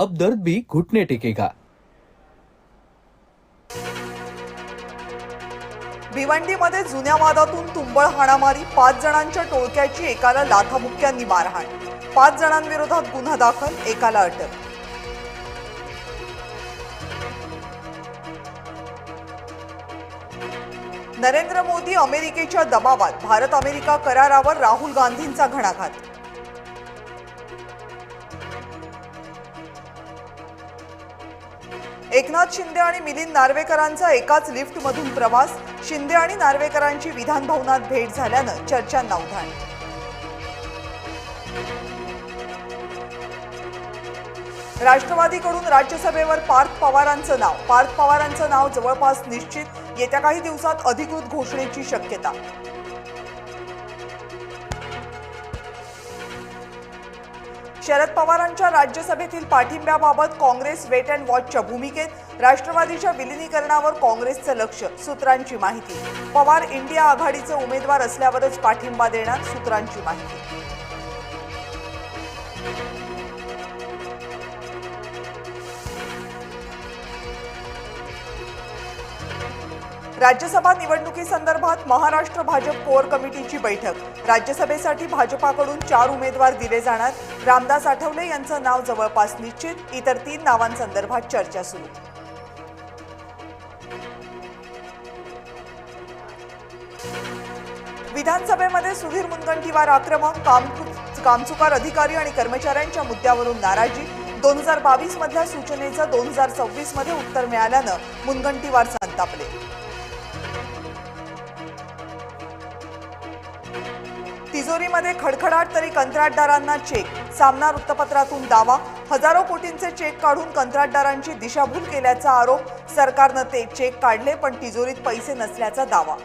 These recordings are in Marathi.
अब दर्द भी घुटने टेकेगा। भिवंडीमध्ये जुन्या वादातून तुंबळ हाणामारी, 5 जणांच्या टोळक्याची एकाला लाथाबुक्क्यांनी मारहाण, 5 जणांविरोधात गुन्हा दाखल, एकाला अटक। नरेंद्र मोदी अमेरिकेच्या दबावात, भारत अमेरिका करारावर राहुल गांधींचा घणाघात। एकनाथ शिंदे आणि मिलिंद नार्वेकरांचा एकाच लिफ्टमधून प्रवास, शिंदे आणि नार्वेकरांची विधान भवनात भेट झाल्यानं चर्चांना उधाण। राष्ट्रवादीकडून राज्यसभेवर पार्थ पवारांचं नाव जवळपास निश्चित, येत्या काही दिवसात अधिकृत घोषणेची शक्यता। शरद पवारांच्या राज्यसभेतील पाठिंब्याबाबत काँग्रेस वेट अँड वॉचच्या भूमिकेत, राष्ट्रवादीच्या विलिनीकरणावर काँग्रेसचं लक्ष, सूत्रांची माहिती। पवार इंडिया आघाडीचे उमेदवार असल्यावरच पाठिंबा देणार, सूत्रांची माहिती। राज्यसभा निवडणुकीसंदर्भात महाराष्ट्र भाजप कोर कमिटीची बैठक, राज्यसभेसाठी भाजपाकडून 4 उमेदवार दिले जाणार, रामदास आठवले यांचं नाव जवळपास निश्चित, इतर 3 नावांसंदर्भात चर्चा सुरू। विधानसभेमध्ये सुधीर मुनगंटीवार आक्रमक, कामचुकार अधिकारी आणि कर्मचाऱ्यांच्या मुद्द्यावरून नाराजी, 2022 मधल्या सूचनेचं 2026 मध्ये उत्तर मिळाल्यानं मुनगंटीवार संतापले। तिजोरीमध्ये खडखडाट तरी कंत्राटदारांना चेक, सामना वृत्तपत्रातून दावा, हजारो कोटींचे चेक काढून कंत्राटदारांची दिशाभूल केल्याचा आरोप, सरकारनं ते चेक काढले पण तिजोरीत पैसे नसल्याचा दावा।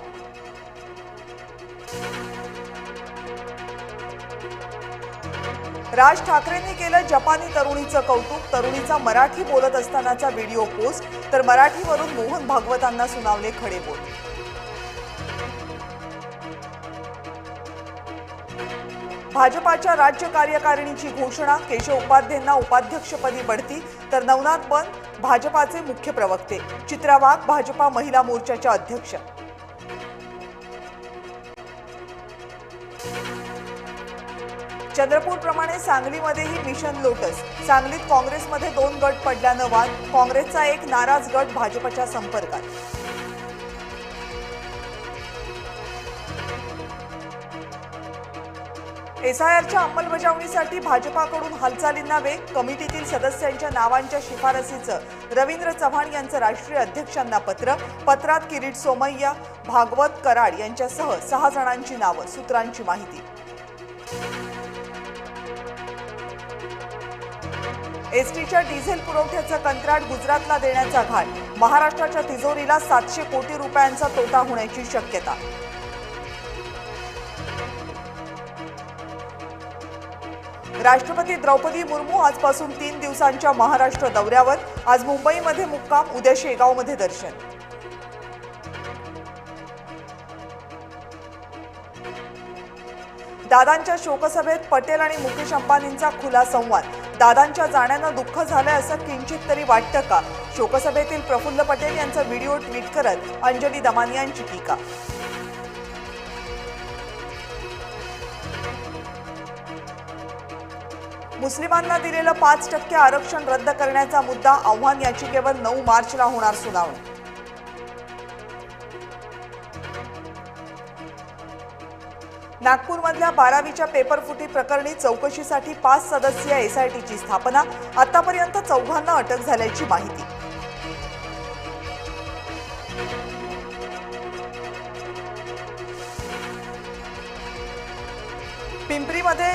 राज ठाकरेंनी केलं जपानी तरुणीचं कौतुक, तरुणीचा मराठी बोलत असतानाचा व्हिडिओ पोस्ट, तर मराठीवरून मोहन भागवतांना सुनावले खडे बोल। भाजपाच्या राज्य कार्यकारिणीची घोषणा, केशव उपाध्येंना उपाध्यक्षपदी बढती, तर नवनाथ बन भाजपाचे मुख्य प्रवक्ते, चित्रा वाघ भाजपा महिला मोर्चाच्या अध्यक्ष। चंद्रपूरप्रमाणे सांगलीमध्येही मिशन लोटस, सांगलीत काँग्रेसमध्ये 2 गट पडल्यानं वाद, काँग्रेसचा एक नाराज गट भाजपच्या संपर्कात। एसआयआरच्या अंमलबजावणीसाठी भाजपाकडून हालचालींना वेग, कमिटीतील सदस्यांच्या नावांच्या शिफारसीचं रवींद्र चव्हाण यांचं राष्ट्रीय अध्यक्षांना पत्र, पत्रात किरीट सोमय्या, भागवत कराड यांच्यासह 6 जणांची नावं, सूत्रांची माहिती। एसटीच्या डिझेल पुरवठ्याचं कंत्राट गुजरातला देण्याचा घाट, महाराष्ट्राच्या तिजोरीला 700 कोटी रुपयांचा तोटा होण्याची शक्यता। राष्ट्रपती द्रौपदी मुर्मू आजपासून 3 दिवसांच्या महाराष्ट्र दौऱ्यावर, आज मुंबईमध्ये मुक्काम, उद्या शेगावमध्ये दर्शन। दादांच्या शोकसभेत पटेल आणि मुकेश अंबानींचा खुला संवाद, दादांच्या जाण्यानं दुःख झालंय असं किंचित तरी वाटतं का, शोकसभेतील प्रफुल्ल पटेल यांचा व्हिडिओ ट्विट करत अंजली दमानी यांची टीका। मुस्लिमांना दिलेलं 5% आरक्षण रद्द करण्याचा मुद्दा, आव्हान याचिकेवर 9 मार्चला होणार सुनावणी। नागपूरमधल्या 12वीच्या पेपरफुटी प्रकरणी चौकशीसाठी 5 सदस्यीय एसआयटीची स्थापना, आतापर्यंत 4 अटक झाल्याची माहिती। पिंपरीमध्ये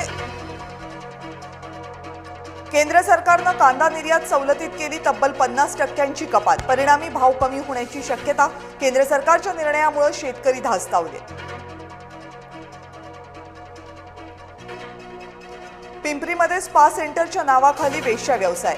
केंद्र सरकारनं कांदा निर्यात सवलतीत केली तब्बल 50% कपात, परिणामी भाव कमी होण्याची शक्यता, केंद्र सरकारच्या निर्णयामुळे शेतकरी धास्तावले। पिंपरीमध्ये स्पा सेंटरच्या नावाखाली वेश्या व्यवसाय,